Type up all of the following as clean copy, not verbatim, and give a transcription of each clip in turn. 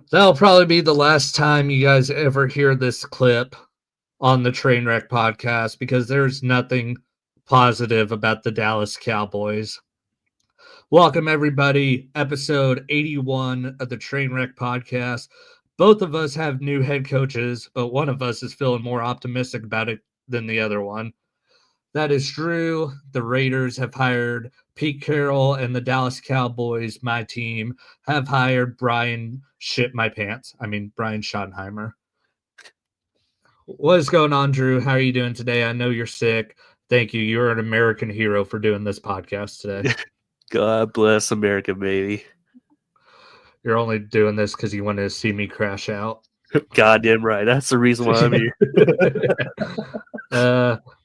That'll probably be the last time you guys ever hear this clip on the Trainwreck podcast because there's nothing positive about the Dallas Cowboys. Welcome, everybody. Episode 81 of the Trainwreck podcast. Both of us have new head coaches, but one of us is feeling more optimistic about it than the other one. That is true. The Raiders have hired Pete Carroll, and the Dallas Cowboys, my team, have hired Brian Schottenheimer. What is going on, Drew? How are you doing today? I know you're sick. Thank you. You're an American hero for doing this podcast today. God bless America, baby. You're only doing this because you wanted to see me crash out. Goddamn right. That's the reason why I'm here.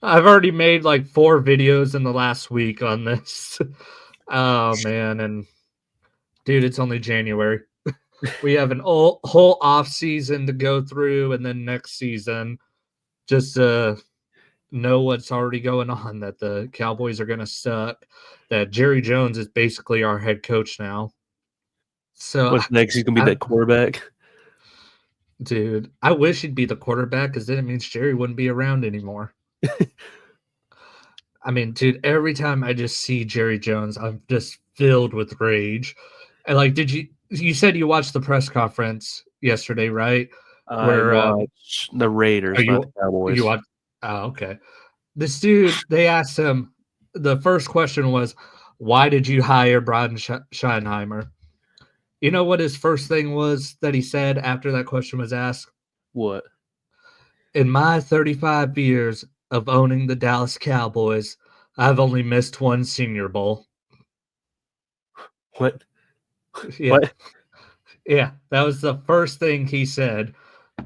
I've already made like 4 videos in the last week on this. Oh, man. And dude, it's only January. We have an whole off season to go through, and then next season, just know what's already going on. That the Cowboys are going to suck. That Jerry Jones is basically our head coach now. So what's next? He's gonna be that quarterback. Dude, I wish he'd be the quarterback because then it means Jerry wouldn't be around anymore. I mean, dude, every time I just see Jerry Jones, I'm just filled with rage. And like, you said you watched the press conference yesterday, right? I watched the Raiders, not the Cowboys. You watched? Oh, okay. This dude, they asked him, the first question was, why did you hire Brian Schottenheimer? You know what his first thing was that he said after that question was asked? What? In my 35 years of owning the Dallas Cowboys, I've only missed one Senior Bowl. What? Yeah. What? Yeah, that was the first thing he said.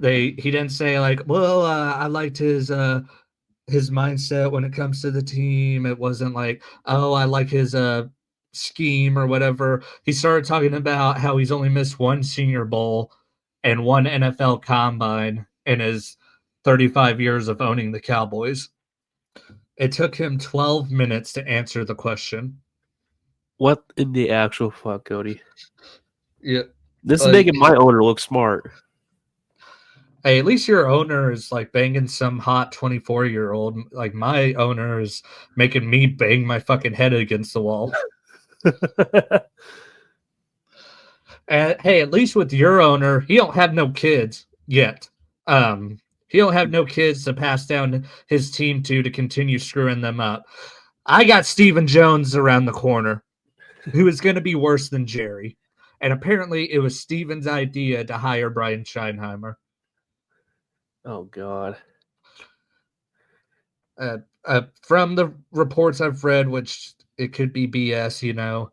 He didn't say like, well, I liked his mindset when it comes to the team. It wasn't like, oh, I like his scheme or whatever. He started talking about how he's only missed one Senior Bowl and one NFL Combine in his 35 years of owning the Cowboys. It took him 12 minutes to answer the question. What in the actual fuck, Cody? Yeah. This is making my owner look smart. Hey, at least your owner is like banging some hot 24-year-old. Like my owner is making me bang my fucking head against the wall. And hey, at least with your owner, he don't have no kids yet. He don't have no kids to pass down his team to continue screwing them up. I got Stephen Jones around the corner, who is going to be worse than Jerry. And apparently it was Steven's idea to hire Brian Schottenheimer. Oh, God. From the reports I've read, which it could be BS, you know,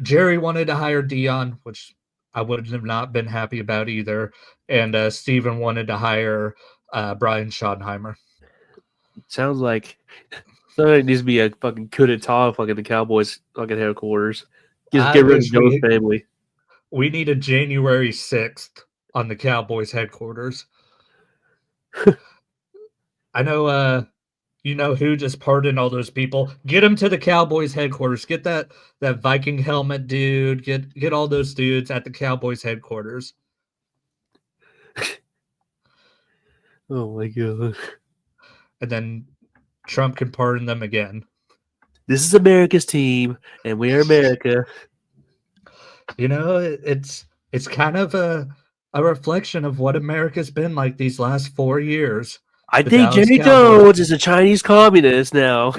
Jerry wanted to hire Dion, which I would have not been happy about either. And Steven wanted to hire Brian Schottenheimer. Sounds like it needs to be a fucking coup d'etat fucking the Cowboys fucking headquarters. Just get rid of Jones' family. We need a January 6th on the Cowboys headquarters. I know you know who just pardoned all those people. Get them to the Cowboys headquarters. Get that Viking helmet dude. Get all those dudes at the Cowboys headquarters. Oh my God. And then Trump can pardon them again. This is America's team, and we are America. You know, it's kind of a reflection of what America's been like these last 4 years. I think Jerry Jones is a Chinese communist now.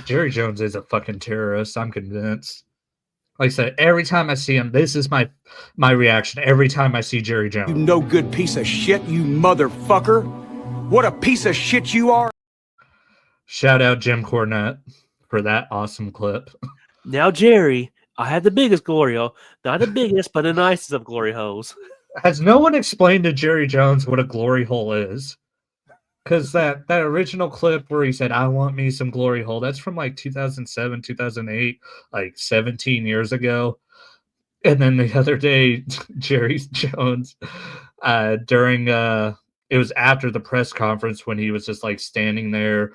Jerry Jones is a fucking terrorist. I'm convinced. Like I said, every time I see him, this is my reaction. Every time I see Jerry Jones. You no good piece of shit, you motherfucker. What a piece of shit you are. Shout out Jim Cornette for that awesome clip. Now, Jerry, I have the biggest glory hole. Not the biggest, but the nicest of glory holes. Has no one explained to Jerry Jones what a glory hole is? Because that original clip where he said, I want me some glory hole, that's from like 2007, 2008, like 17 years ago. And then the other day, Jerry Jones, during, it was after the press conference when he was just like standing there,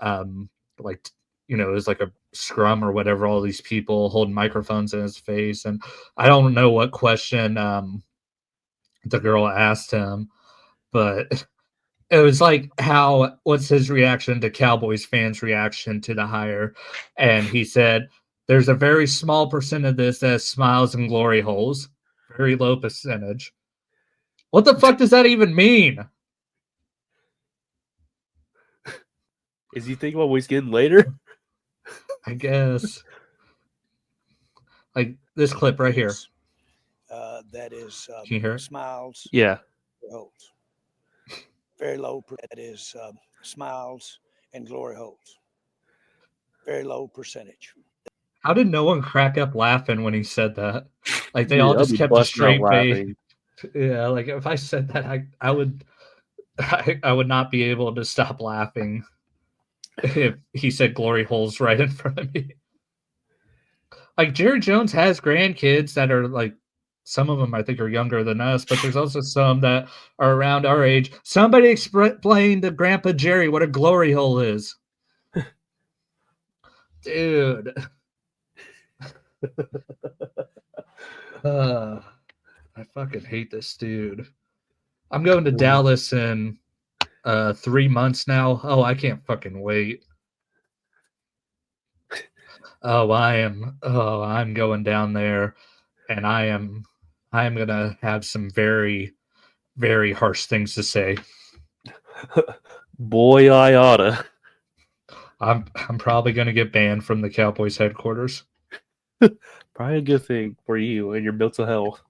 like, you know, it was like a scrum or whatever, all these people holding microphones in his face. And I don't know what question the girl asked him, but it was like, what's his reaction to Cowboys fans' reaction to the hire? And he said, there's a very small percent of this that has smiles and glory holes. Very low percentage. What the fuck does that even mean? Is he thinking about what he's getting later? I guess. Like this clip right here. That is Can you hear it? smiles. Yeah. Holes. Very low. That is smiles and glory holes. Very low percentage. How did no one crack up laughing when he said that? Like they Dude, all I'll just be kept a busting out straight face. laughing. Yeah, like if I said that, I would not be able to stop laughing if he said glory holes right in front of me. Like Jerry Jones has grandkids that are like, some of them I think are younger than us, but there's also some that are around our age. Somebody explain to Grandpa Jerry what a glory hole is. Dude. I fucking hate this dude. I'm going to Dallas in 3 months now. Oh, I can't fucking wait. I'm going down there, and I am gonna have some very, very harsh things to say. Boy, I oughta. I'm probably gonna get banned from the Cowboys headquarters. Probably a good thing for you and your mental health.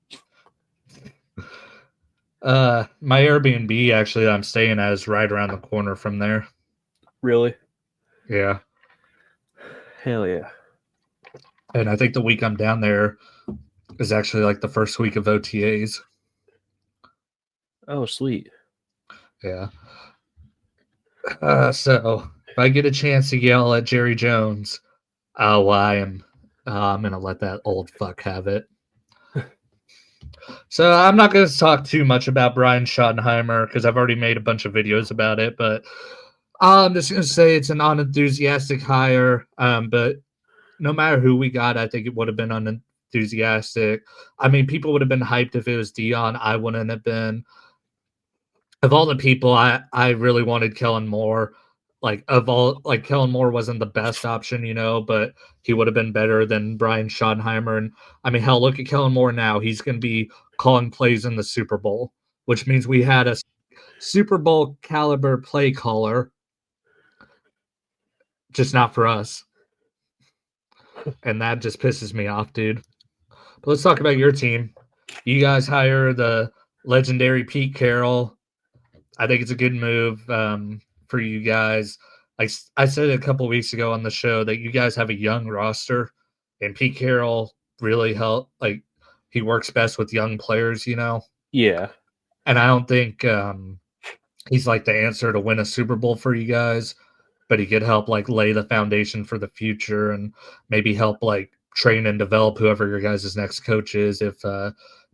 My Airbnb actually that I'm staying at is right around the corner from there. Really? Yeah. Hell yeah. And I think the week I'm down there is actually like the first week of OTAs. Oh, sweet. Yeah. So if I get a chance to yell at Jerry Jones, I'm gonna let that old fuck have it. So I'm not going to talk too much about Brian Schottenheimer because I've already made a bunch of videos about it, but I'm just going to say it's an unenthusiastic hire. But no matter who we got, I think it would have been unenthusiastic. I mean, people would have been hyped if it was Dion. I wouldn't have been. Of all the people, I really wanted Kellen Moore. Kellen Moore wasn't the best option, but he would have been better than Brian Schottenheimer. And I mean, hell, look at Kellen Moore now. He's going to be calling plays in the Super Bowl, which means we had a Super Bowl caliber play caller, just not for us. And that just pisses me off, dude. But let's talk about your team. You guys hire the legendary Pete Carroll. I think it's a good move for you guys. I said a couple weeks ago on the show that you guys have a young roster, and Pete Carroll really helped. Like, he works best with young players, Yeah. And I don't think he's like the answer to win a Super Bowl for you guys, but he could help like lay the foundation for the future and maybe help like train and develop whoever your guys' next coach is if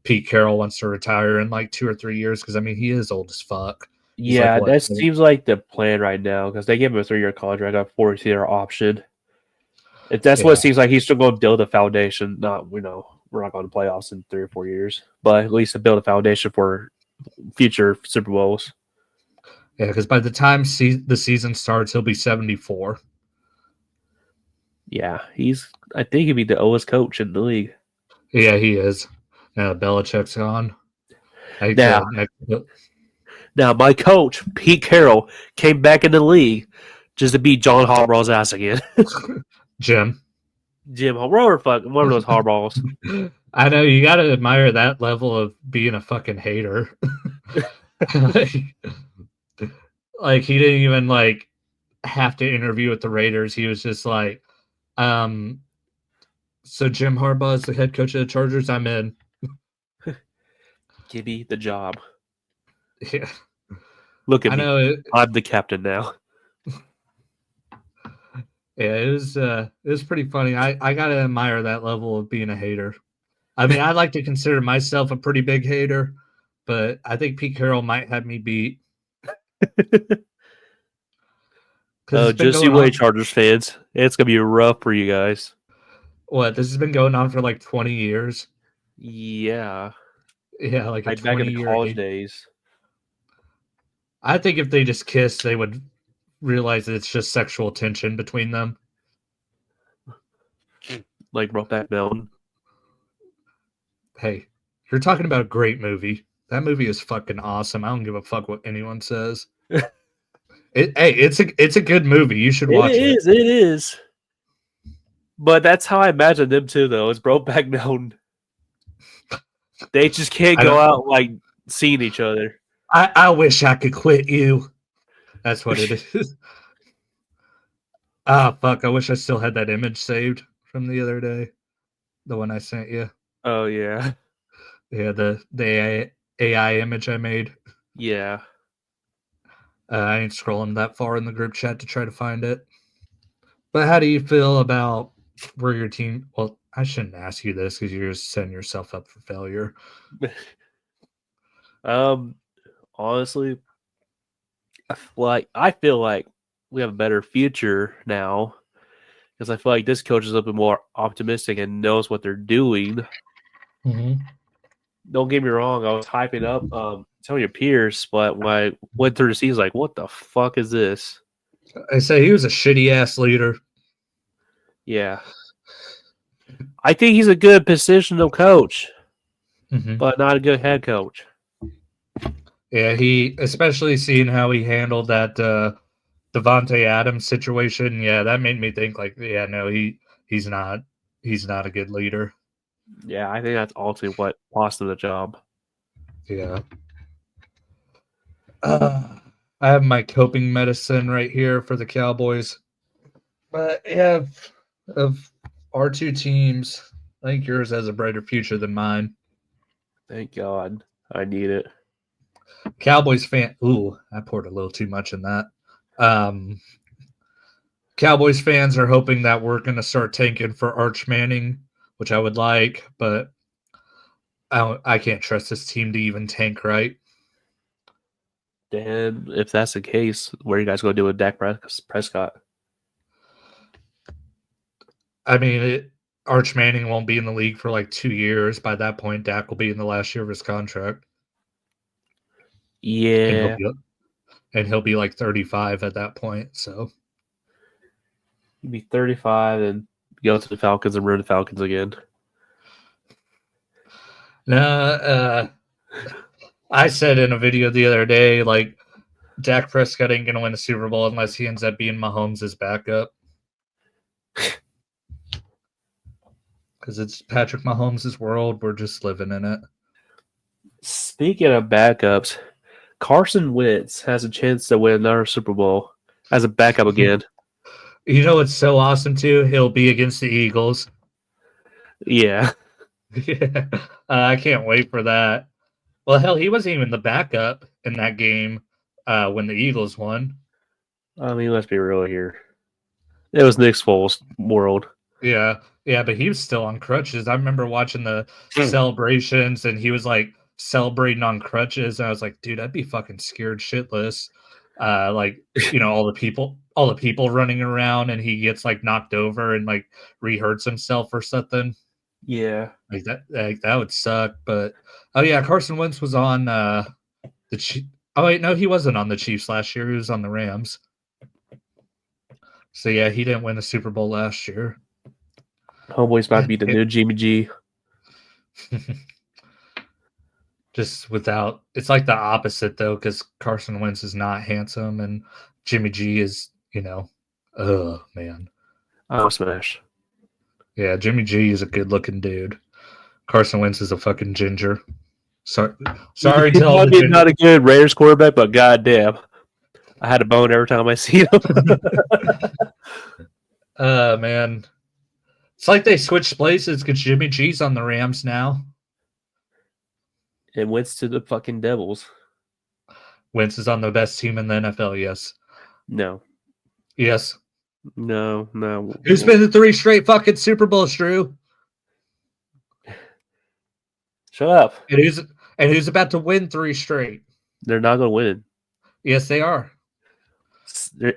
Pete Carroll wants to retire in like 2 or 3 years, because I mean he is old as fuck. Yeah, that seems like the plan right now because they gave him a 3-year contract, a 4-year option. If that's what it seems like, he's still going to build a foundation. We're not going to playoffs in 3 or 4 years, but at least to build a foundation for future Super Bowls. Yeah, because by the time the season starts, he'll be 74. Yeah, I think he'd be the oldest coach in the league. Yeah, he is. Belichick's gone. Now, my coach, Pete Carroll, came back in the league just to beat John Harbaugh's ass again. Jim, whatever of those Harbaughs. I know, you got to admire that level of being a fucking hater. Like, he didn't even, like, have to interview with the Raiders. He was just like, so Jim Harbaugh is the head coach of the Chargers? I'm in. Give me the job. Yeah. Look at me. I'm the captain now. Yeah, it was pretty funny. I gotta admire that level of being a hater. I mean, I like to consider myself a pretty big hater, but I think Pete Carroll might have me beat. Because it's been Just you going on. wait, Chargers fans. It's gonna be rough for you guys. What? This has been going on for like 20 years. Yeah, Yeah, like a like back in the 20-year college age. days. I think if they just kissed, they would realize that it's just sexual tension between them. Like Brokeback Mountain. Hey, you're talking about a great movie. That movie is fucking awesome. I don't give a fuck what anyone says. It's a good movie. You should watch it. It is. But that's how I imagine them too, though. It's Brokeback Mountain. They just can't I go don't- out like seeing each other. I wish I could quit you. That's what it is. Ah, fuck. I wish I still had that image saved from the other day. The one I sent you. Oh yeah, Yeah, the AI image I made. yeah. I ain't scrolling that far in the group chat to try to find it. But how do you feel about where your team? Well, I shouldn't ask you this because you're just setting yourself up for failure. Honestly, I feel like we have a better future now because I feel like this coach is a little bit more optimistic and knows what they're doing. Mm-hmm. Don't get me wrong, I was hyping up some of your peers, but when I went through the season, like, what the fuck is this? I say he was a shitty ass leader. Yeah. I think he's a good positional coach, Mm-hmm. but not a good head coach. Yeah, he especially seeing how he handled that Devontae Adams situation. Yeah, that made me think like, yeah, no, he's not a good leader. Yeah, I think that's ultimately what lost him the job. Yeah. I have my coping medicine right here for the Cowboys. But yeah, of our two teams, I think yours has a brighter future than mine. Thank God. I need it. Cowboys fan. Ooh, I poured a little too much in that. Cowboys fans are hoping that we're going to start tanking for Arch Manning, which I would like, but I can't trust this team to even tank right. Dan, if that's the case, what are you guys going to do with Dak Prescott? I mean, Arch Manning won't be in the league for like 2 years. By that point, Dak will be in the last year of his contract. Yeah. And he'll be like 35 at that point. So He'd be 35 and go to the Falcons and ruin the Falcons again. no, I said in a video the other day, like Dak Prescott ain't gonna win a Super Bowl unless he ends up being Mahomes' backup. Because it's Patrick Mahomes' world. We're just living in it. Speaking of backups, Carson Wentz has a chance to win another Super Bowl as a backup again. You know what's so awesome too? He'll be against the Eagles. Yeah. Yeah, I can't wait for that. Well, hell, he wasn't even the backup in that game when the Eagles won. I mean, let's be real here. It was Nick Foles' world. Yeah, but he was still on crutches. I remember watching the celebrations, and he was like celebrating on crutches. And I was like, dude, I'd be fucking scared shitless. Like all the people running around, and he gets like knocked over and like re-hurts himself or something. Yeah. Like that would suck. But oh yeah, Carson Wentz was on the Chiefs. Oh wait, no, he wasn't on the Chiefs last year. He was on the Rams. So yeah, he didn't win a Super Bowl last year. Homeboy's about to be the new Jimmy G. Just without, it's like the opposite though, because Carson Wentz is not handsome and Jimmy G is, oh man. Oh, smash. Yeah, Jimmy G is a good looking dude. Carson Wentz is a fucking ginger. Sorry He's to all the ginger. not a good Raiders quarterback, but goddamn, I had a bone every time I see him. Man. It's like they switched places because Jimmy G's on the Rams now. And Wentz to the fucking Devils. Wentz is on the best team in the NFL, yes. No. Yes. No. Who's been to 3 straight fucking Super Bowls, Drew? Shut up. And who's about to win 3 straight? They're not going to win. Yes, they are.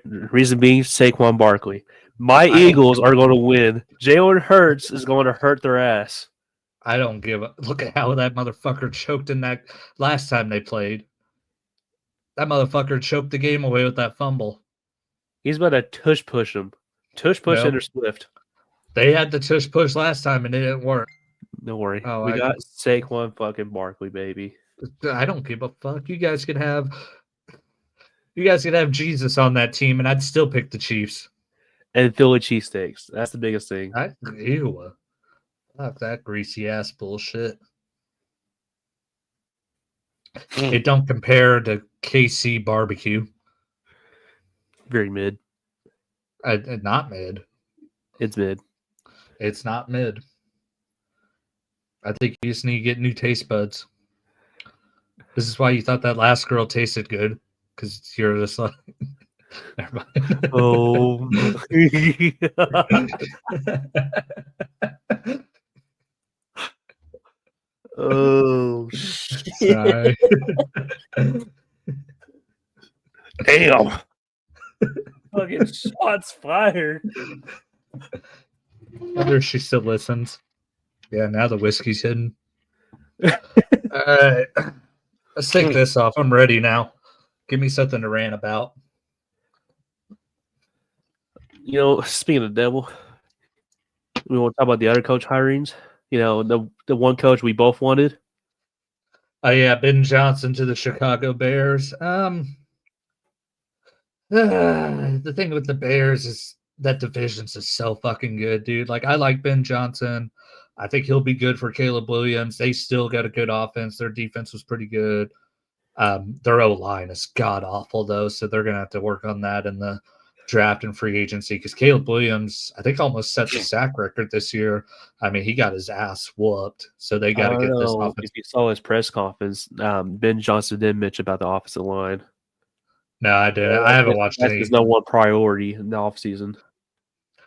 Reason being, Saquon Barkley. My Eagles are going to win. Jalen Hurts is going to hurt their ass. I don't give a look at how that motherfucker choked in that last time they played. That motherfucker choked the game away with that fumble. He's about to tush push him. Tush push Nope. Ender Swift. They had the tush push last time and it didn't work. Don't worry. Oh, We got Saquon fucking Barkley, baby. I don't give a fuck. You guys could have Jesus on that team, and I'd still pick the Chiefs. And Philly cheesesteaks. That's the biggest thing. Ew. Fuck that greasy ass bullshit. It don't compare to KC barbecue. Very mid. Not mid. It's mid. It's not mid. I think you just need to get new taste buds. This is why you thought that last girl tasted good, because you're just like, never mind. Oh. Oh, Sorry. damn. Fucking shots fired. Wonder if she still listens. Yeah, now the whiskey's hidden. All right. Let's take this off. I'm ready now. Give me something to rant about. You know, speaking of the devil, we want to talk about the other coach hirings. You know, the one coach we both wanted. Oh yeah, Ben Johnson to the Chicago Bears. The thing with the Bears is that division's is so fucking good, dude. Like, I like Ben Johnson. I think he'll be good for Caleb Williams. They still got a good offense. Their defense was pretty good. Their O-line is god awful though, so they're gonna have to work on that in the draft and free agency, because Caleb Williams, I think, almost set the sack record this year. I mean, he got his ass whooped, so they got to get this offense. If you saw his press conference, Ben Johnson did mention about the offensive line. No, I didn't. I haven't watched any. There's no one priority in the offseason.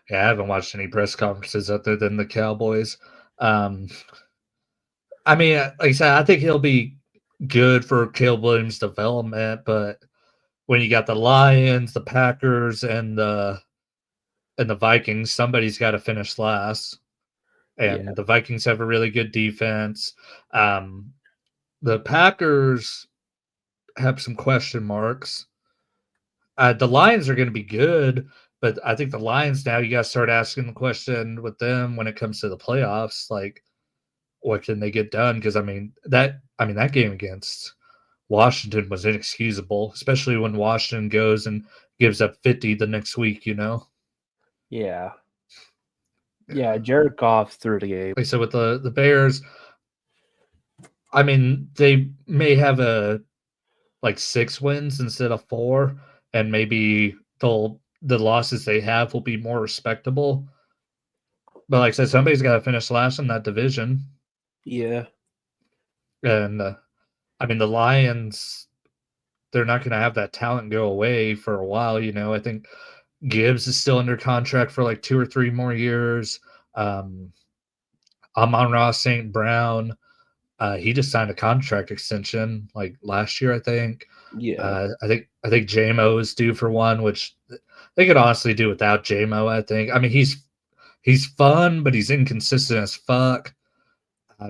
Yeah, I haven't watched any press conferences other than the Cowboys. I mean, like I said, I think he'll be good for Caleb Williams' development, but when you got the Lions, the Packers, and the Vikings, somebody's got to finish last. And the Vikings have a really good defense. The Packers have some question marks. The Lions are going to be good, but I think the Lions now, you got to start asking the question with them when it comes to the playoffs, like, what can they get done? Because that game against Washington was inexcusable, especially when Washington goes and gives up 50 the next week, you know? Yeah. Yeah, Jared Goff threw the game. Like, so with the Bears, I mean, they may have like 6 wins instead of 4, and maybe the losses they have will be more respectable. But like I said, somebody's got to finish last in that division. Yeah. And I mean, the Lions, they're not going to have that talent go away for a while. You know, I think Gibbs is still under contract for like 2 or 3 more years. Amon-Ra St. Brown, he just signed a contract extension like last year, I think. Yeah. I think J-Mo is due for one, which they could honestly do without J-Mo, I think. I mean, he's fun, but he's inconsistent as fuck.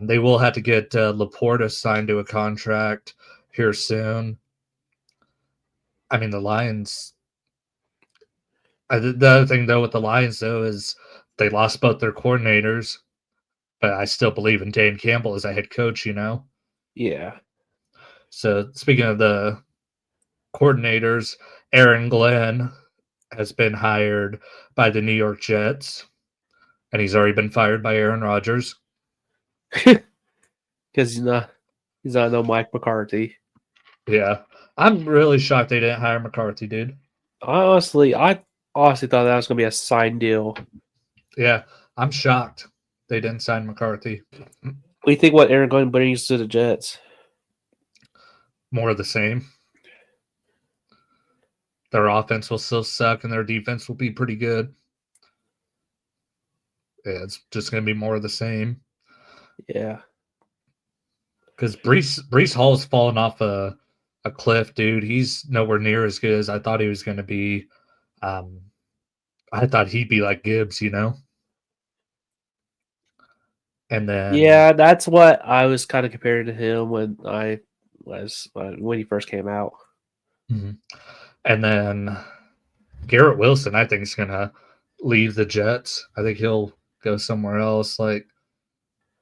They will have to get Laporta signed to a contract here soon. I mean, the Lions. The other thing, though, with the Lions, though, is they lost both their coordinators, but I still believe in Dan Campbell as a head coach, you know? Yeah. So, speaking of the coordinators, Aaron Glenn has been hired by the New York Jets, and he's already been fired by Aaron Rodgers. Because he's not no Mike McCarthy. Yeah. I'm really shocked they didn't hire McCarthy, dude. I honestly thought that was going to be a signed deal. Yeah, I'm shocked they didn't sign McCarthy. What do you think what Aaron Glenn brings to the Jets? More of the same. Their offense will still suck, and their defense will be pretty good. Yeah, it's just going to be more of the same. Yeah. Because Breece Hall's fallen off a a cliff, dude. He's nowhere near as good as I thought he was going to be. I thought he'd be like Gibbs, you know? And then Yeah, that's what I was kind of comparing to him when he first came out. Mhm. And then Garrett Wilson, I think, is going to leave the Jets. I think he'll go somewhere else. Like,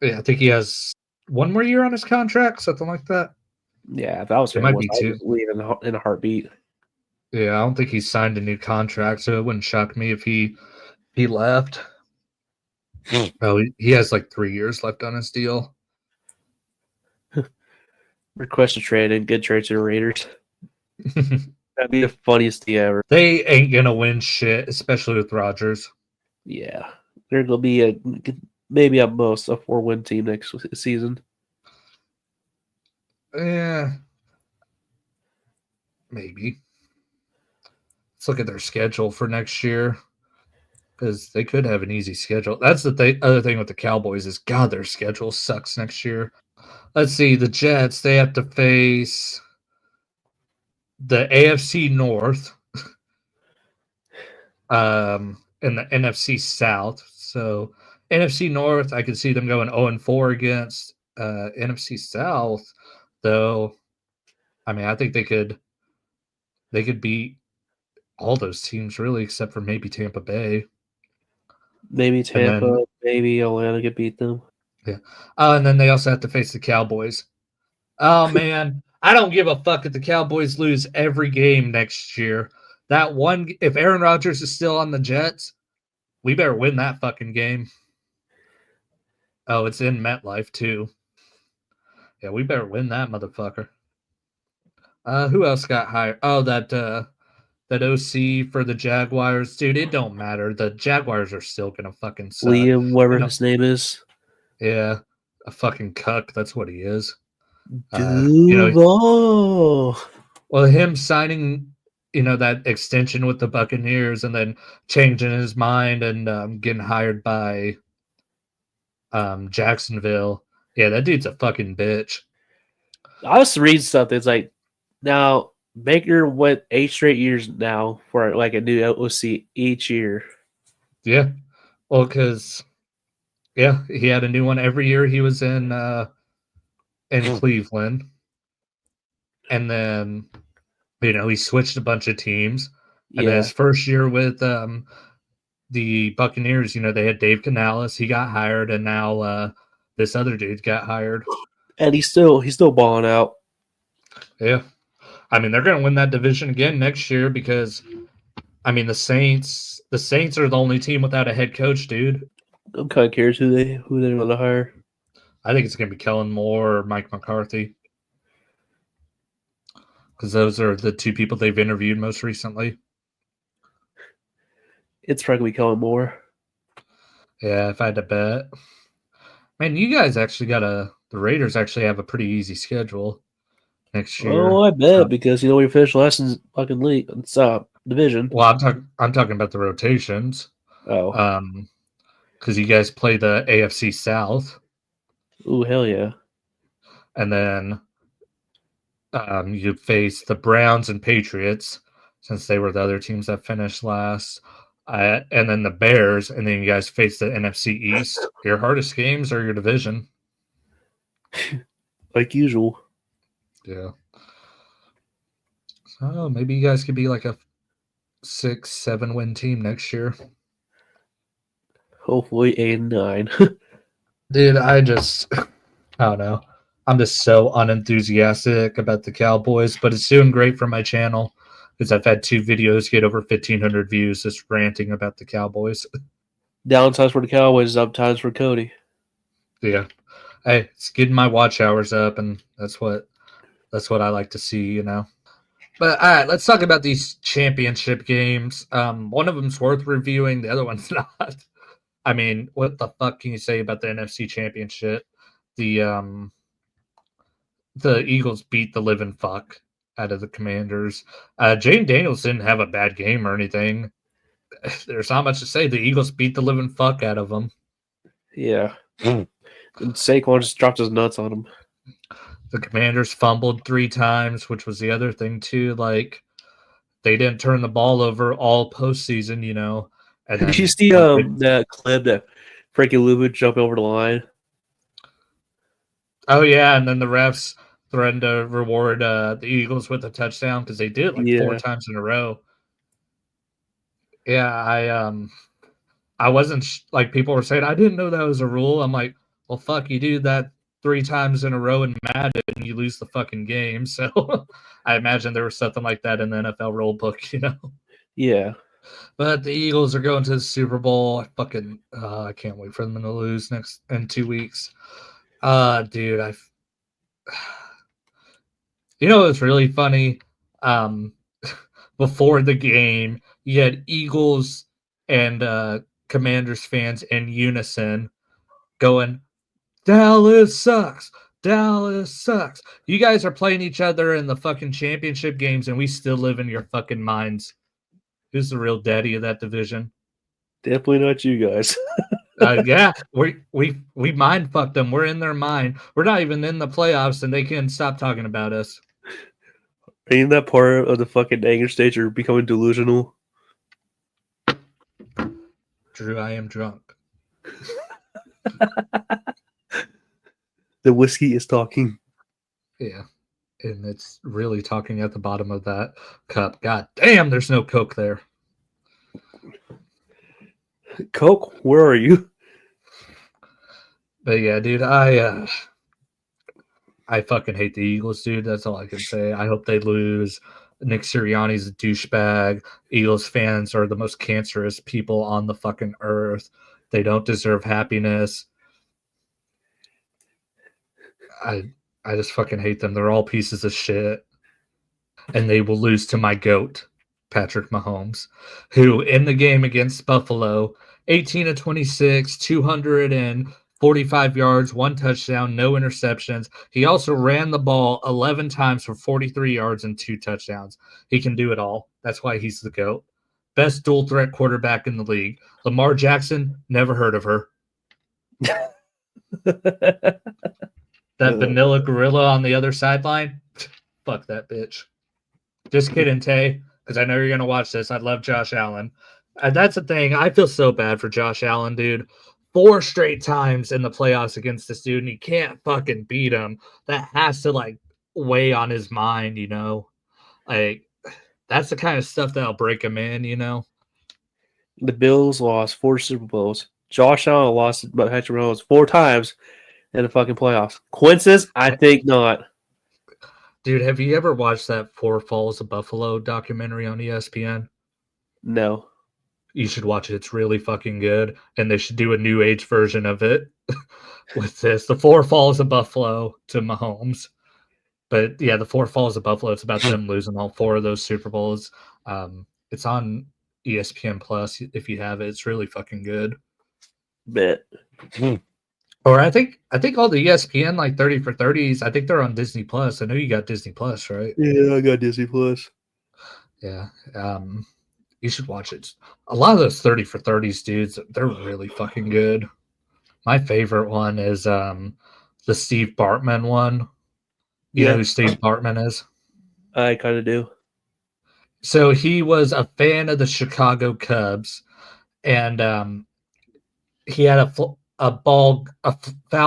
yeah, I think he has one more year on his contract, something like that. Yeah, if I was It him, might I be would two. just leave in a heartbeat. Yeah, I don't think he's signed a new contract, so it wouldn't shock me if he left. Oh, he has like 3 years left on his deal. Request a trade and good trade to the Raiders. That'd be the funniest thing ever. They ain't gonna win shit, especially with Rodgers. Yeah, they're gonna be maybe at most a 4-win team next season. Yeah, maybe. Let's look at their schedule for next year because they could have an easy schedule. That's the other thing with the Cowboys is God, their schedule sucks next year. Let's see, the Jets, they have to face the AFC North, and the NFC South. So NFC North, I could see them going 0-4 against. NFC South, though, I mean, I think they could beat all those teams really, except for maybe Tampa Bay. Maybe And Tampa, then maybe Atlanta could beat them. yeah, and then they also have to face the Cowboys. Oh man, I don't give a fuck if the Cowboys lose every game next year. That one, if Aaron Rodgers is still on the Jets, we better win that fucking game. Oh, it's in MetLife too. Yeah, we better win that motherfucker. Who else got hired? Oh, that OC for the Jaguars, dude. It don't matter. The Jaguars are still gonna fucking suck. Liam, whatever And, his name is. yeah, a fucking cuck. That's what he is. Duval. Well, him signing, that extension with the Buccaneers and then changing his mind and getting hired by Jacksonville. Yeah, that dude's a fucking bitch. I was reading something. It's like now Baker went 8 straight years now for like a new OC each year. Yeah. Well, because he had a new one every year he was in Cleveland. And then, he switched a bunch of teams. And then Yeah, his first year with the Buccaneers, they had Dave Canales. He got hired, and now this other dude got hired. and he's still balling out. Yeah. I mean, they're going to win that division again next year because, I mean, the Saints are the only team without a head coach, dude. I'm kind of curious who they're going to hire. I think it's going to be Kellen Moore or Mike McCarthy because those are the two people they've interviewed most recently. It's probably going to be Kellen Moore. Yeah, if I had to bet. Man, you guys actually the Raiders actually have a pretty easy schedule next year. Oh, I bet because we finished last in fucking league. It's division. Well, I'm talking about the rotations. Oh, because you guys play the AFC South. ooh, hell yeah! And then you face the Browns and Patriots since they were the other teams that finished last. And then the Bears, and then you guys face the NFC East. Your hardest games are your division. Like usual. Yeah. So maybe you guys could be like a 6-7 win team next year. Hopefully 8-9. Dude, I don't know. I'm just so unenthusiastic about the Cowboys, but it's doing great for my channel because I've had 2 videos get over 1,500 views just ranting about the Cowboys. Downtimes for the Cowboys, uptimes for Cody. Yeah. Hey, it's getting my watch hours up, and that's what I like to see, But all right, let's talk about these championship games. One of them's worth reviewing, the other one's not. I mean, what the fuck can you say about the NFC Championship? The Eagles beat the living fuck out of the Commanders. Jane Daniels didn't have a bad game or anything. There's not much to say. The Eagles beat the living fuck out of them. Yeah. And Saquon just dropped his nuts on him. The Commanders fumbled 3 times, which was the other thing too. Like they didn't turn the ball over all postseason, you know. And Did you then see that clip that Frankie Luvu jumped over the line? oh yeah, and then the refs threatened to reward the Eagles with a touchdown because they did it like 4 times in a row. Yeah, I wasn't like people were saying I didn't know that was a rule. I'm like, well, fuck, you do that 3 times in a row in Madden, and you lose the fucking game. So I imagine there was something like that in the NFL rule book, you know. Yeah. But the Eagles are going to the Super Bowl. I can't wait for them to lose in 2 weeks. Dude, you know it's really funny. Before the game, you had Eagles and Commanders fans in unison going, Dallas sucks. Dallas sucks. You guys are playing each other in the fucking championship games, and we still live in your fucking minds. Who's the real daddy of that division? Definitely not you guys. Yeah, we mind fucked them. We're in their mind. We're not even in the playoffs, and they can't stop talking about us. Ain't that part of the fucking anger stage or becoming delusional? Drew, I am drunk. The whiskey is talking. Yeah, and it's really talking at the bottom of that cup. God damn, there's no Coke there. Coke, where are you? But yeah, dude, I fucking hate the Eagles, dude. That's all I can say. I hope they lose. Nick Sirianni's a douchebag. Eagles fans are the most cancerous people on the fucking earth. They don't deserve happiness. I just fucking hate them. They're all pieces of shit. And they will lose to my GOAT, Patrick Mahomes, who in the game against Buffalo, 18 of 26, 245 yards, 1 touchdown, no interceptions. He also ran the ball 11 times for 43 yards and 2 touchdowns. He can do it all. That's why he's the GOAT. Best dual threat quarterback in the league. Lamar Jackson, never heard of her. That vanilla gorilla on the other sideline, fuck that bitch. Just kidding, Tay, because I know you're going to watch this. I love Josh Allen. That's the thing. I feel so bad for Josh Allen, dude. 4 straight times in the playoffs against this dude, and he can't fucking beat him. That has to, like, weigh on his mind, you know? Like, that's the kind of stuff that'll break him in, you know? The Bills lost 4 Super Bowls. Josh Allen lost Patrick Mahomes 4 times in the fucking playoffs. Coincidence? I think not. Dude, have you ever watched that Four Falls of Buffalo documentary on ESPN? No. You should watch it. It's really fucking good. And they should do a new age version of it with this. The Four Falls of Buffalo to Mahomes. But yeah, the Four Falls of Buffalo, it's about them losing all 4 of those Super Bowls. It's on ESPN Plus if you have it. It's really fucking good. Bet. Or I think all the ESPN like 30 for 30s, I think they're on Disney Plus. I know you got Disney Plus, right? Yeah, I got Disney Plus. Yeah. You should watch it. A lot of those 30 for 30s dudes, they're really fucking good. My favorite one is the Steve Bartman one. You know who Steve Bartman is? I kind of do. So he was a fan of the Chicago Cubs, and he had a foul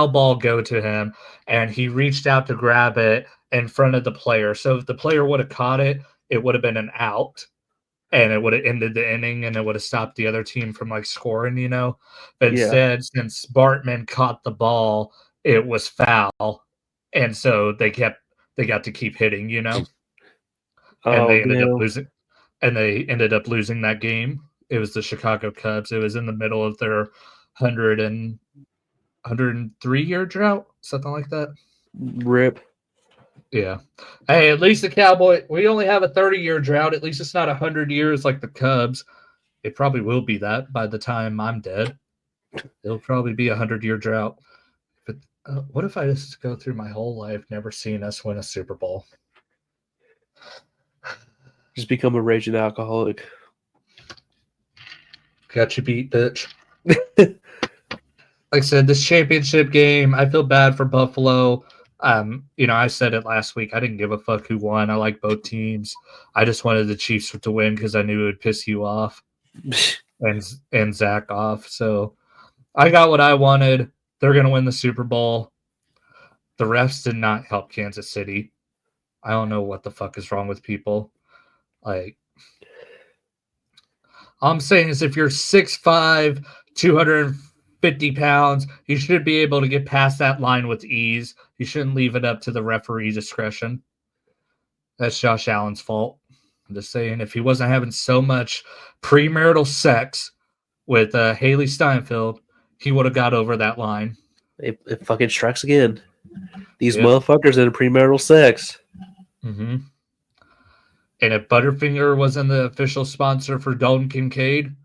ball go to him, and he reached out to grab it in front of the player. So if the player would have caught it, it would have been an out, and it would have ended the inning, and it would have stopped the other team from like scoring, you know. But instead, since Bartman caught the ball, it was foul, and so they got to keep hitting, you know. And they ended up losing that game. It was the Chicago Cubs. It was in the middle of their 103-year drought, something like that. Rip. Yeah. Hey, at least the Cowboy, we only have a 30-year drought. At least it's not 100 years like the Cubs. It probably will be that by the time I'm dead. It'll probably be a 100-year drought. But what if I just go through my whole life never seeing us win a Super Bowl? Just become a raging alcoholic. Got you beat, bitch. Like I said, this championship game, I feel bad for Buffalo. I said it last week. I didn't give a fuck who won. I like both teams. I just wanted the Chiefs to win because I knew it would piss you off and Zach off. So I got what I wanted. They're going to win the Super Bowl. The refs did not help Kansas City. I don't know what the fuck is wrong with people. Like, all I'm saying is if you're 6'5", 250 pounds, you should be able to get past that line with ease. You shouldn't leave it up to the referee discretion. That's Josh Allen's fault. I'm just saying, if he wasn't having so much premarital sex with Haley Steinfeld, he would have got over that line. It fucking strikes again. These motherfuckers in premarital sex. Mm-hmm. And if Butterfinger wasn't the official sponsor for Dalton Kincaid,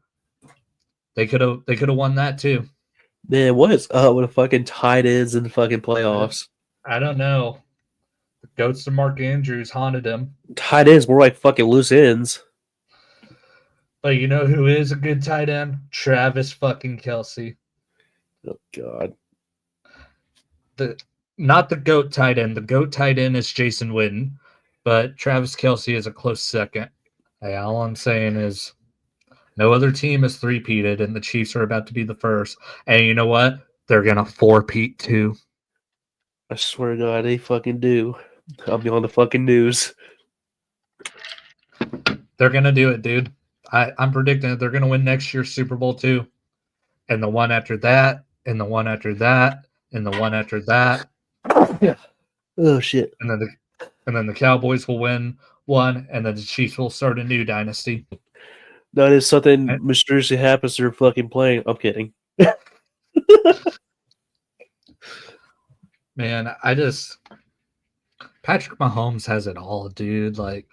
they could have won that too. Man, what is up with the fucking tight ends in the fucking playoffs? I don't know. The goats to Mark Andrews haunted him. Tight ends were like fucking loose ends. But you know who is a good tight end? Travis fucking Kelce. Oh God. Not the GOAT tight end. The GOAT tight end is Jason Witten, but Travis Kelce is a close second. Hey, all I'm saying is no other team is three-peated, and the Chiefs are about to be the first. And you know what? They're going to four-peat too. I swear to God, they fucking do. I'll be on the fucking news. They're going to do it, dude. I'm predicting that they're going to win next year's Super Bowl too. And the one after that, and the one after that, and the one after that. Yeah. Oh shit. And then the Cowboys will win one, and then the Chiefs will start a new dynasty. That is something mysteriously happens to their fucking playing. I'm kidding. Man, Patrick Mahomes has it all, dude. Like,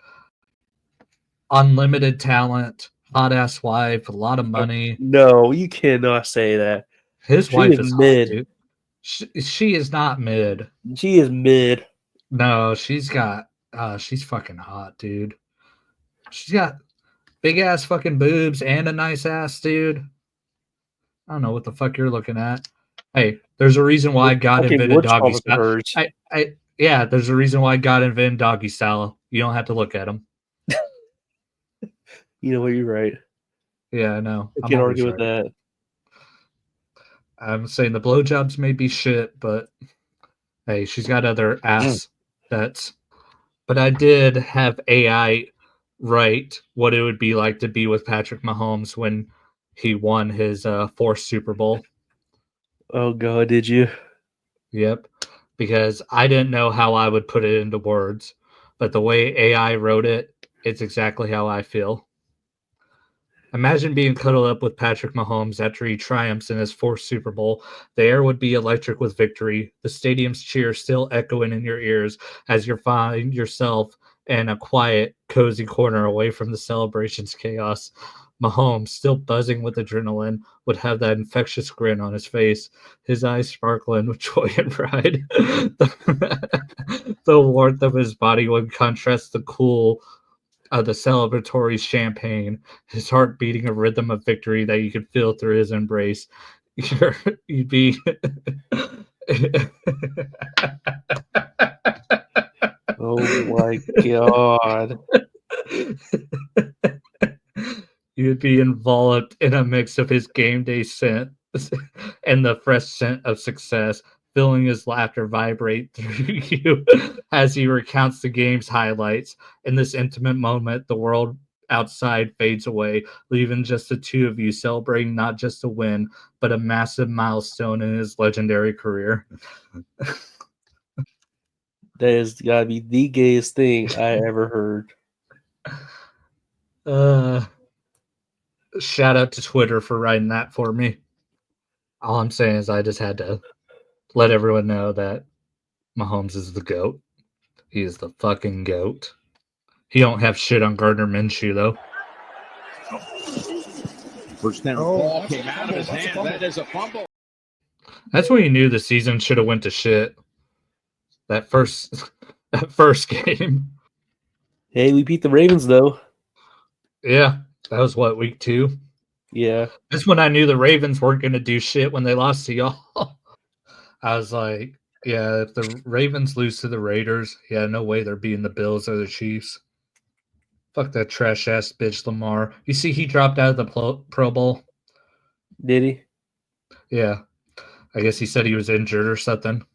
unlimited talent, hot ass wife, a lot of money. No, you cannot say that. His wife is mid, hot, dude. She is not mid. She is mid. No, she's fucking hot, dude. She's got big ass fucking boobs and a nice ass, dude. I don't know what the fuck you're looking at. Hey, there's a reason why God invented doggy style. Yeah, there's a reason why God invented doggy style. You don't have to look at them. You know what? You're right. Yeah, I know. I can't argue with that. I'm saying the blowjobs may be shit, but hey, she's got other ass bets. But I did have AI write what it would be like to be with Patrick Mahomes when he won his fourth Super Bowl. Oh God, did you? Yep. Because I didn't know how I would put it into words, but the way AI wrote it, it's exactly how I feel. Imagine being cuddled up with Patrick Mahomes after he triumphs in his fourth Super Bowl. The air would be electric with victory. The stadium's cheers still echoing in your ears as you find yourself in a quiet, cozy corner away from the celebration's chaos. Mahomes, still buzzing with adrenaline, would have that infectious grin on his face, his eyes sparkling with joy and pride. The warmth of his body would contrast the cool the celebratory champagne, his heart beating a rhythm of victory that you could feel through his embrace. You'd be oh my God. You'd be enveloped in a mix of his game day scent and the fresh scent of success, feeling his laughter vibrate through you as he recounts the game's highlights. In this intimate moment, the world outside fades away, leaving just the two of you celebrating not just a win, but a massive milestone in his legendary career. That has got to be the gayest thing I ever heard. Shout out to Twitter for writing that for me. All I'm saying is I just had to let everyone know that Mahomes is the GOAT. He is the fucking GOAT. He don't have shit on Gardner Minshew, though. First down ball came out of his hand. That is a fumble. That's when you knew the season should have went to shit. That first game. Hey, we beat the Ravens, though. Yeah, that was what, week 2? Yeah. That's when I knew the Ravens weren't going to do shit when they lost to y'all. I was like, Yeah, if the Ravens lose to the Raiders, yeah, no way they're beating the Bills or the Chiefs. Fuck that trash ass bitch Lamar. You see, he dropped out of the Pro Bowl. Did he? Yeah, I guess he said he was injured or something.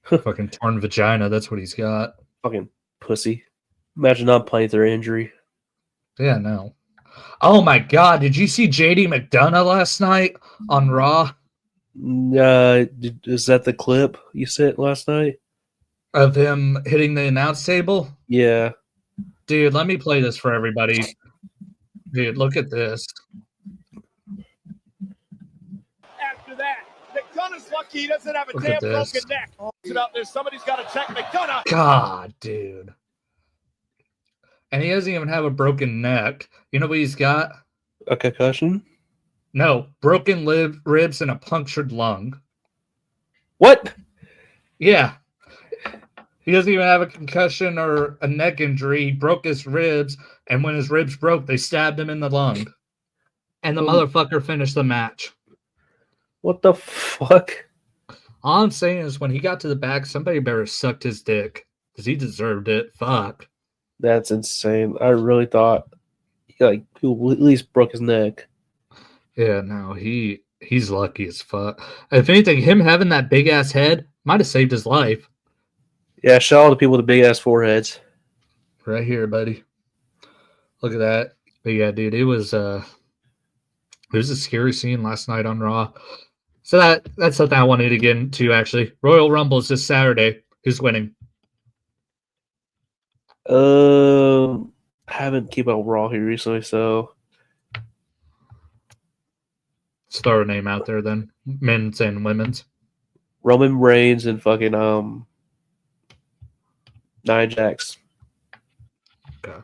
Fucking torn vagina. That's what he's got. Fucking pussy. Imagine not playing through injury. Yeah, no. Oh my god, did you see JD McDonough last night on Raw? Is that the clip you sent last night? Of him hitting the announce table? Yeah. Dude, let me play this for everybody. Dude, look at this. After that, McDonough's lucky he doesn't have a Look damn at this. broken neck. It up there. Somebody's got to check McDonough. God, dude. And he doesn't even have a broken neck. You know what he's got? A concussion? No, broken ribs and a punctured lung. What? Yeah. He doesn't even have a concussion or a neck injury. He broke his ribs, and when his ribs broke, they stabbed him in the lung. And the motherfucker finished the match. What the fuck? All I'm saying is when he got to the back, somebody better sucked his dick. Because he deserved it. Fuck. That's insane. I really thought he at least broke his neck. Yeah, no, he's lucky as fuck. If anything, him having that big ass head might have saved his life. Yeah, shout out to people with the big ass foreheads. Right here, buddy. Look at that. But yeah, dude, it was a scary scene last night on Raw. So that's something I wanted to get into actually. Royal Rumble is this Saturday. Who's winning? I haven't kept up Raw here recently, so Let's throw a name out there then. Men's and women's. Roman Reigns and fucking Nia Jax. Okay.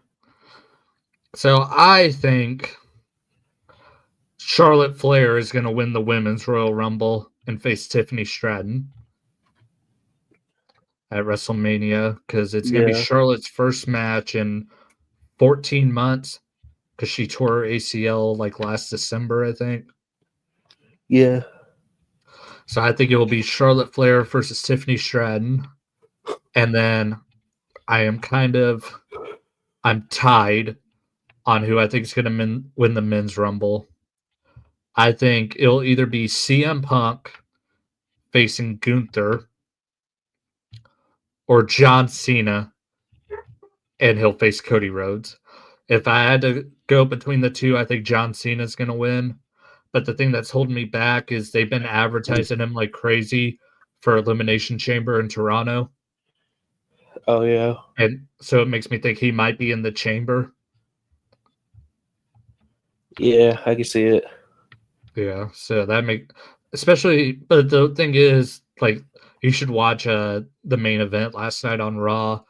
So I think Charlotte Flair is going to win the women's Royal Rumble and face Tiffany Stratton at WrestleMania because it's going to be Charlotte's first match in 14 months because she tore her ACL like last December, I think. Yeah. So I think it will be Charlotte Flair versus Tiffany Stratton. And then I'm tied on who I think is going to win the men's Rumble. I think it'll either be CM Punk facing Gunther or John Cena, and he'll face Cody Rhodes. If I had to go between the two, I think John Cena is going to win. But the thing that's holding me back is they've been advertising him like crazy for Elimination Chamber in Toronto. Oh, yeah. And so it makes me think he might be in the chamber. Yeah, I can see it. Yeah, so that especially, but the thing is, like, you should watch the main event last night on Raw.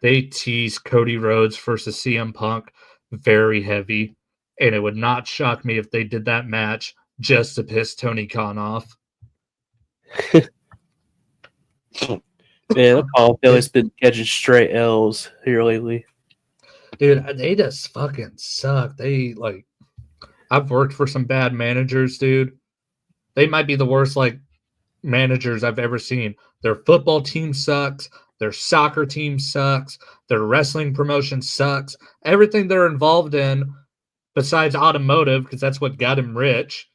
They teased Cody Rhodes versus CM Punk very heavy, and it would not shock me if they did that match just to piss Tony Khan off. Man, Paul Philly's been catching straight L's here lately. Dude, they just fucking suck. They, like, I've worked for some bad managers, dude. They might be the worst, like, managers I've ever seen. Their football team sucks. Their soccer team sucks. Their wrestling promotion sucks. Everything they're involved in, besides automotive, because that's what got him rich,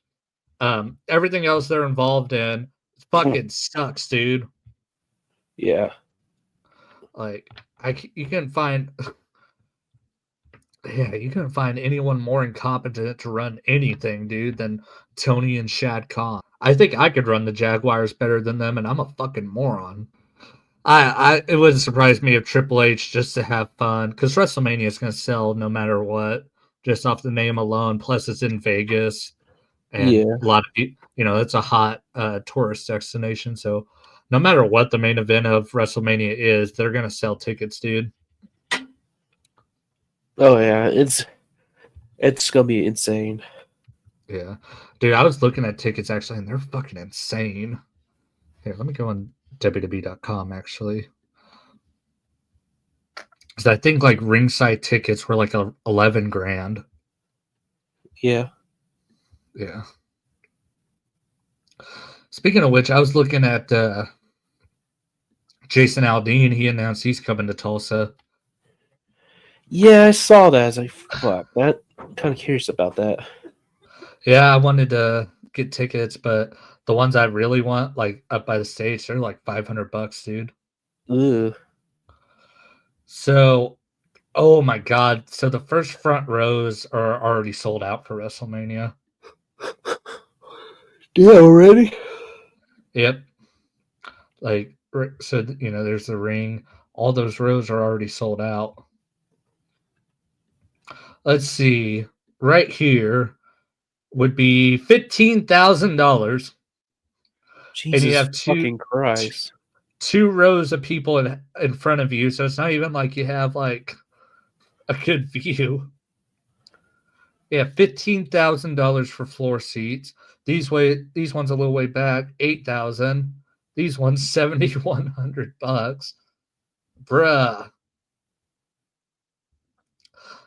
everything else they're involved in fucking sucks, dude. Yeah. Like, you can find... Yeah, you couldn't find anyone more incompetent to run anything, dude, than Tony and Shad Khan. I think I could run the Jaguars better than them, and I'm a fucking moron. It wouldn't surprise me if Triple H, just to have fun, because WrestleMania is going to sell no matter what, just off the name alone. Plus, it's in Vegas, and a lot of people, it's a hot tourist destination. So, no matter what the main event of WrestleMania is, they're going to sell tickets, dude. Oh yeah, it's gonna be insane. Yeah, dude, I was looking at tickets actually, and they're fucking insane. Here, let me go on WWE.com actually, because I think like ringside tickets were like $11,000. Yeah. Yeah. Speaking of which, I was looking at Jason Aldean. He announced he's coming to Tulsa. Yeah, I saw that. I was like, fuck, that. I'm kind of curious about that. Yeah, I wanted to get tickets, but the ones I really want, like up by the stage, they're like $500, dude. Ugh. So, oh my god! So the first front rows are already sold out for WrestleMania. Yeah, already? Yep. Like, so there's the ring. All those rows are already sold out. Let's see. Right here would be $15,000, and you Jesus have fucking Christ. two rows of people in front of you. So it's not even like you have like a good view. Yeah, $15,000 for floor seats. These ones a little way back, 8,000. These ones $7,100, bruh.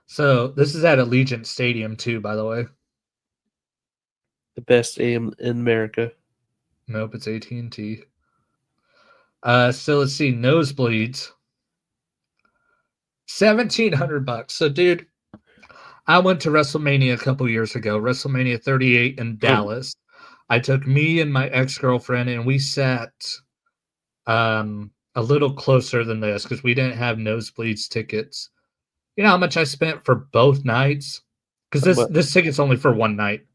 So this is at Allegiant Stadium too, by the way. The best stadium in America. Nope, it's AT&T. So let's see, nosebleeds, $1,700. So, dude, I went to WrestleMania a couple years ago, WrestleMania 38 in Dallas. I took me and my ex-girlfriend, and we sat a little closer than this because we didn't have nosebleeds tickets. You know how much I spent for both nights? Because this ticket's only for one night.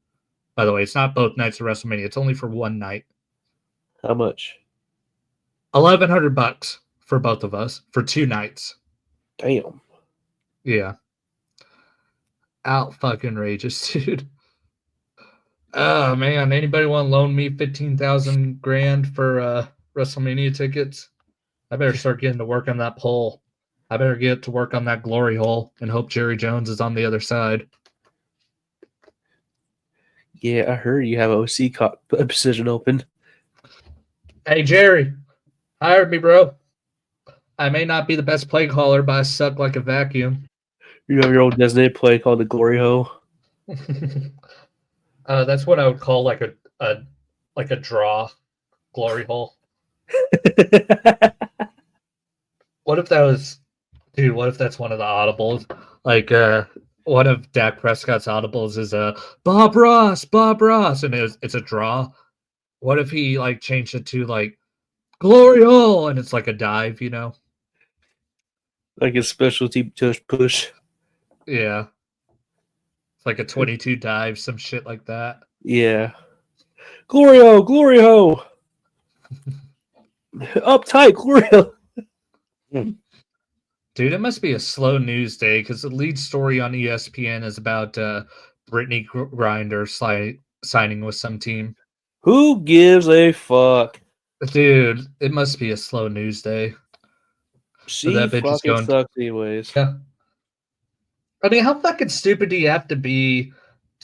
By the way, it's not both nights of WrestleMania. It's only for one night. How much? $1,100 for both of us for 2 nights. Damn. Yeah. Out fucking rageous, dude. Oh man, anybody want to loan me 15,000 grand for WrestleMania tickets? I better start getting to work on that poll. I better get to work on that glory hole and hope Jerry Jones is on the other side. Yeah, I heard you have OC position open. Hey Jerry, hire me, bro. I may not be the best play caller, but I suck like a vacuum. You have your own designated play called the Glory Hole. That's what I would call like a draw glory hole. What if that was, dude? What if that's one of the audibles? Like, one of Dak Prescott's audibles is Bob Ross, and it's a draw. What if he like changed it to like Glory Hole and it's like a dive, you know? Like a specialty push. Yeah, it's like a 22 dive, some shit like that. Yeah. Glory Hole, Glory Hole. Uptight, Glory Hole. Dude, it must be a slow news day because the lead story on ESPN is about Brittany Griner signing with some team. Who gives a fuck? Dude, it must be a slow news day. She that bitch is fucking going sucks anyways. Yeah. I mean, how fucking stupid do you have to be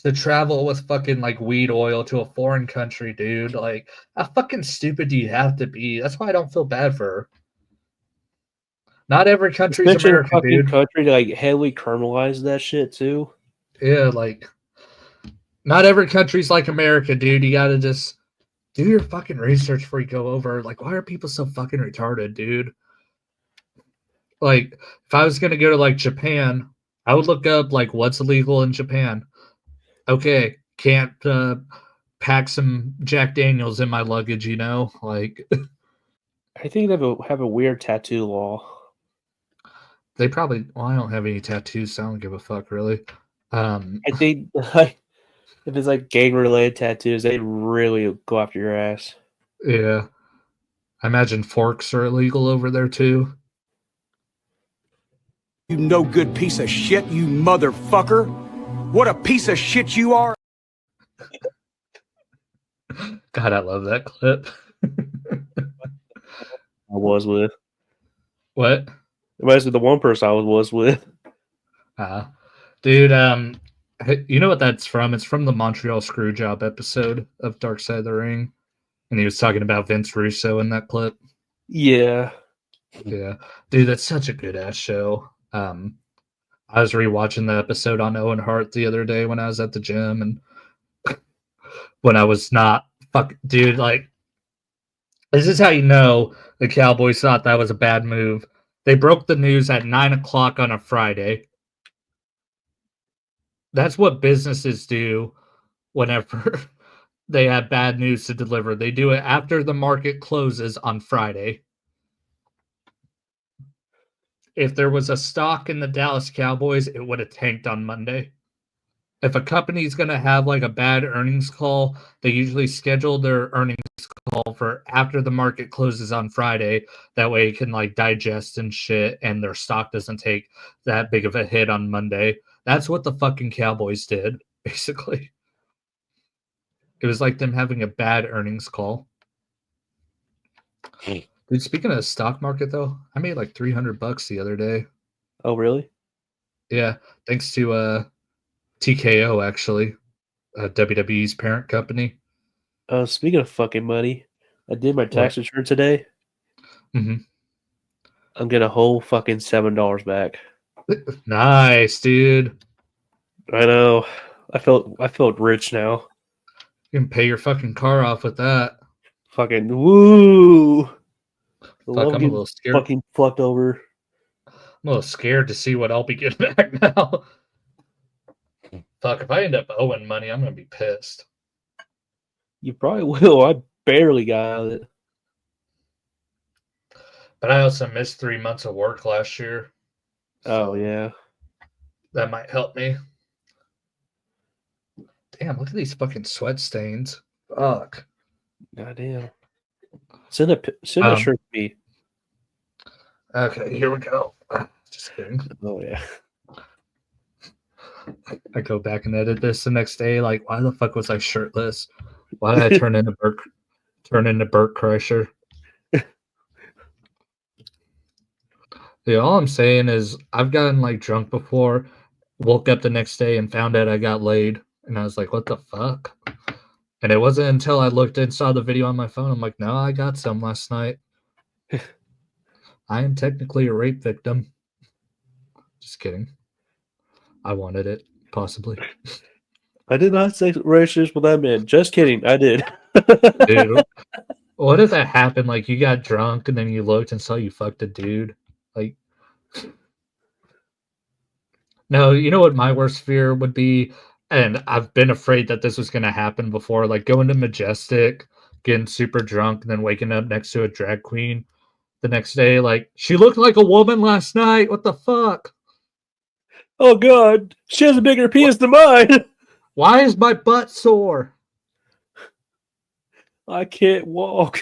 to travel with fucking like weed oil to a foreign country, dude? Like, how fucking stupid do you have to be? That's why I don't feel bad for her. Not every country's Especially America, a fucking dude. country to like heavily criminalize that shit too. Yeah, like, not every country's like America, dude. You gotta just do your fucking research before you go over. Like, why are people so fucking retarded, dude? Like, if I was gonna go to like Japan, I would look up like what's illegal in Japan. Okay, can't pack some Jack Daniels in my luggage, you know? Like, I think they have a weird tattoo law. they probably. Well, I don't have any tattoos, so I don't give a fuck, really. I think like if it's like gang related tattoos, they really go after your ass. Yeah, I imagine forks are illegal over there too. You no good piece of shit, you motherfucker. What a piece of shit you are. God, I love that clip. I was with. What? Reminds me of the one person I was with. Dude, you know what that's from? It's from the Montreal Screwjob episode of Dark Side of the Ring. And he was talking about Vince Russo in that clip. Yeah. Yeah. Dude, that's such a good ass show. I was rewatching the episode on Owen Hart the other day when I was at the gym, and when I was not dude, like This is how you know the Cowboys thought that was a bad move. They broke the news at 9 o'clock on a Friday. That's what businesses do whenever they have bad news to deliver. They do it after the market closes on Friday. If there was a stock in the Dallas Cowboys, it would have tanked on Monday. If a company's going to have like a bad earnings call, they usually schedule their earnings call for after the market closes on Friday. That way it can like digest and shit, and their stock doesn't take that big of a hit on Monday. That's what the fucking Cowboys did, basically. It was like them having a bad earnings call. Dude, speaking of the stock market though, I made like $300 the other day. Oh, really? Yeah, thanks to TKO actually, WWE's parent company. Speaking of fucking money, I did my tax What? return today. Mm-hmm. I'm getting a whole fucking $7 back. Nice, dude. I know. I felt rich now. You can pay your fucking car off with that. Fucking woo! I Fuck, love I'm a getting little scared. fucking fucked over. I'm a little scared to see what I'll be getting back now. Fuck, if I end up owing money, I'm gonna be pissed. You probably will. I barely got out of it. But I also missed 3 months of work last year. Oh yeah. That might help me. Damn, look at these fucking sweat stains. Fuck. Goddamn. Send a shirt to me. Okay, here we go. Just kidding. Oh yeah. I go back and edit this the next day. Like, why the fuck was I shirtless? Why did I turn into Bert Kreischer? Yeah, all I'm saying is I've gotten like drunk before, woke up the next day and found out I got laid, and I was like, what the fuck? And it wasn't until I looked and saw the video on my phone, I'm like, no, I got some last night. I am technically a rape victim. Just kidding. I wanted it, possibly. I did not say racist with that man. Just kidding. I did. Dude, what if that happened? Like, you got drunk and then you looked and saw you fucked a dude? Like, no, you know what my worst fear would be? And I've been afraid that this was going to happen before. Like, going to Majestic, getting super drunk, and then waking up next to a drag queen the next day. Like, she looked like a woman last night. What the fuck? Oh god, she has a bigger penis than mine. Why is my butt sore? I can't walk.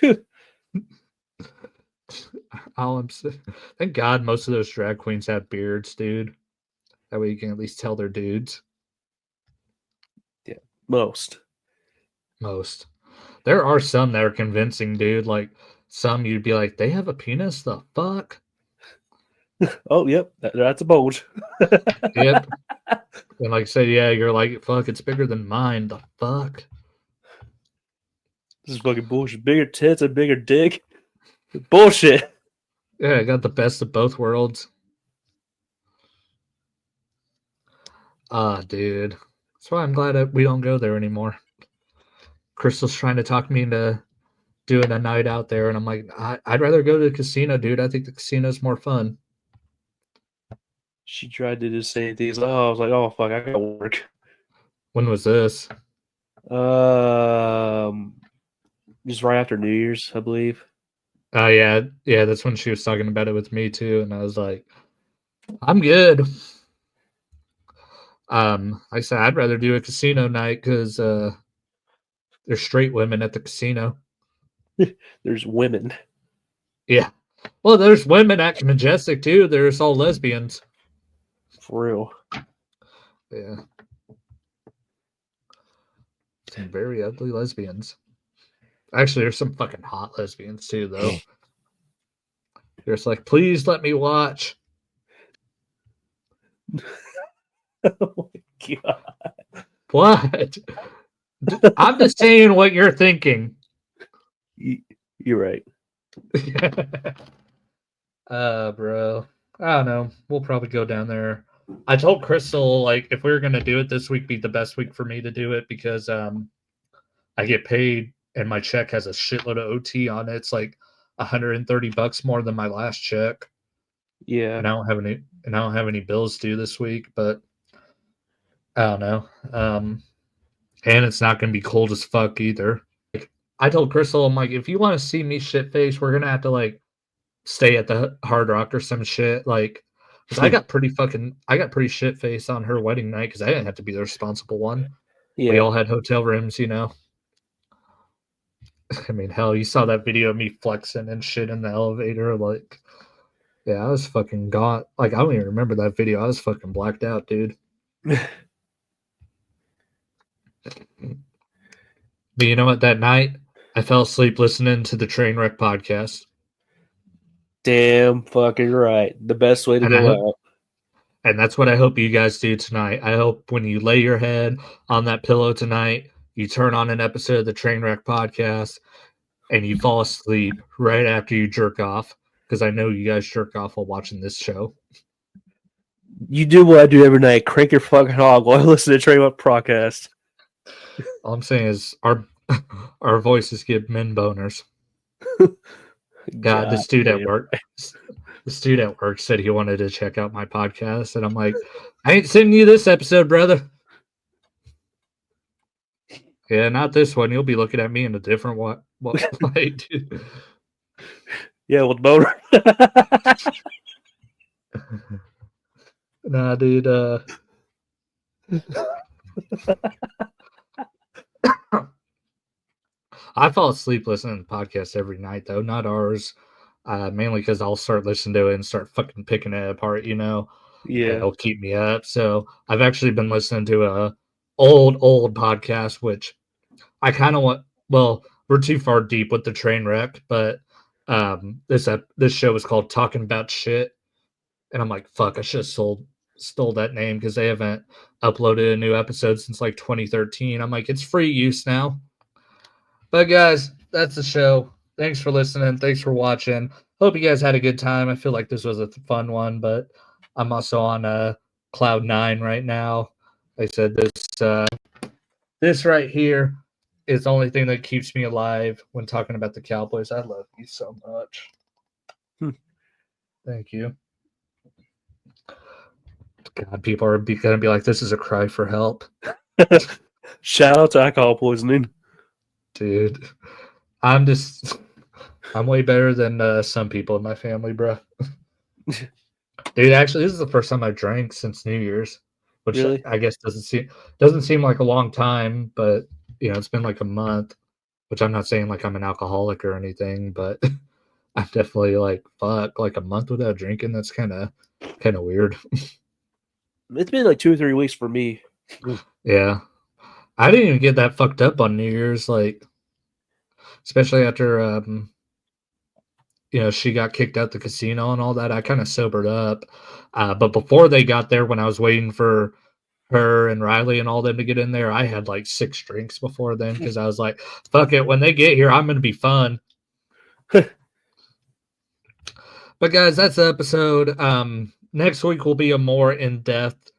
Thank God most of those drag queens have beards, dude. That way you can at least tell they're dudes. Yeah, most. There are some that are convincing, dude. Like, some you'd be like, they have a penis? The fuck? Oh, yep, that's a bulge. Yep. And like I said, yeah, you're like, fuck, it's bigger than mine. The fuck? This is fucking bullshit. Bigger tits and bigger dick. Bullshit. Yeah, I got the best of both worlds. Dude. That's why I'm glad that we don't go there anymore. Crystal's trying to talk me into doing a night out there, and I'm like, I'd rather go to the casino, dude. I think the casino's more fun. She tried to do the same things. Oh, I was like, oh fuck, I gotta work. When was this? Just right after New Year's, I believe. Oh yeah, that's when she was talking about it with me too, and I was like, I'm good. I said I'd rather do a casino night because there's straight women at the casino. There's women. Yeah. Well, there's women at Majestic too. There's all lesbians. For real. Yeah. Some very ugly lesbians. Actually, there's some fucking hot lesbians too, though. They're just like, please let me watch. Oh my god. What? I'm just saying what you're thinking. You're right. Bro. I don't know. We'll probably go down there. I told Crystal, like, if we were gonna do it this week, be the best week for me to do it because I get paid and my check has a shitload of OT on it. It's like $130 more than my last check. Yeah. And I don't have any bills due this week, but I don't know. And it's not going to be cold as fuck either. Like, I told Crystal, I'm like, if you want to see me shit face, we're going to have to like stay at the Hard Rock or some shit. Like, cause I got pretty shit face on her wedding night because I didn't have to be the responsible one. Yeah. We all had hotel rooms, you know. I mean, hell, you saw that video of me flexing and shit in the elevator. Like, yeah, I was fucking gone. Like, I don't even remember that video. I was fucking blacked out, dude. But you know what? That night, I fell asleep listening to the Trainwreck podcast. Damn fucking right. The best way to go out. And that's what I hope you guys do tonight. I hope when you lay your head on that pillow tonight, you turn on an episode of the Trainwreck podcast and you fall asleep right after you jerk off. Because I know you guys jerk off while watching this show. You do what I do every night. Crank your fucking hog while I listen to Trainwreck podcast. All I'm saying is our voices give men boners. God, the student at work said he wanted to check out my podcast, and I'm like, I ain't sending you this episode, brother. Yeah, not this one. You'll be looking at me in a different way, dude. Yeah, with boner. Nah, dude. I fall asleep listening to podcasts every night, though. Not ours. Mainly because I'll start listening to it and start fucking picking it apart, you know. Yeah. It'll keep me up. So I've actually been listening to a old podcast, which I kind of want. Well, we're too far deep with the train wreck, but this show is called Talking About Shit, and I'm like, fuck, I should have stole that name because they haven't uploaded a new episode since like 2013. I'm like, it's free use now. But guys, that's the show. Thanks for listening. Thanks for watching. Hope you guys had a good time. I feel like this was a fun one, but I'm also on cloud 9 right now. Like I said, this right here is the only thing that keeps me alive when talking about the Cowboys. I love you so much. Thank you. God, people are going to be like, this is a cry for help. Shout out to alcohol poisoning. Dude, I'm way better than some people in my family, bro. Dude, actually, this is the first time I've drank since New Year's, which Really? I guess doesn't seem like a long time, but you know, it's been like a month. Which I'm not saying like I'm an alcoholic or anything, but I'm definitely like a month without drinking. That's kind of weird. It's been like 2 or 3 weeks for me. Yeah, I didn't even get that fucked up on New Year's, like especially after you know, she got kicked out the casino and all that. I kind of sobered up. But before they got there, when I was waiting for her and Riley and all them to get in there, I had like 6 drinks before then because I was like, fuck it. When they get here, I'm going to be fun. But guys, that's the episode. Next week will be a more in-depth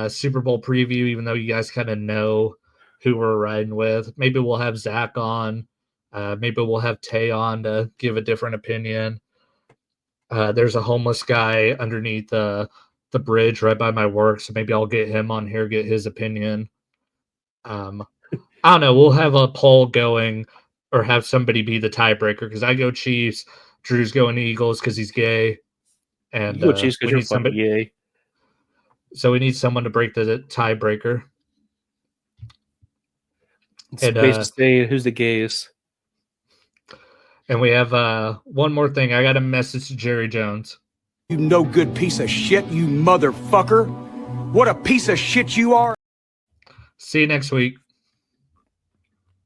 Super Bowl preview, even though you guys kind of know who we're riding with. Maybe we'll have Zach on. Maybe we'll have Tay on to give a different opinion. There's a homeless guy underneath the bridge right by my work, so maybe I'll get him on here, get his opinion. I don't know. We'll have a poll going or have somebody be the tiebreaker because I go Chiefs. Drew's going Eagles because he's gay. And You go Chiefs because you're fucking gay. So we need someone to break the tiebreaker. It's basically saying who's the gayest. And we have one more thing. I got a message to Jerry Jones. You no good piece of shit, you motherfucker. What a piece of shit you are. See you next week.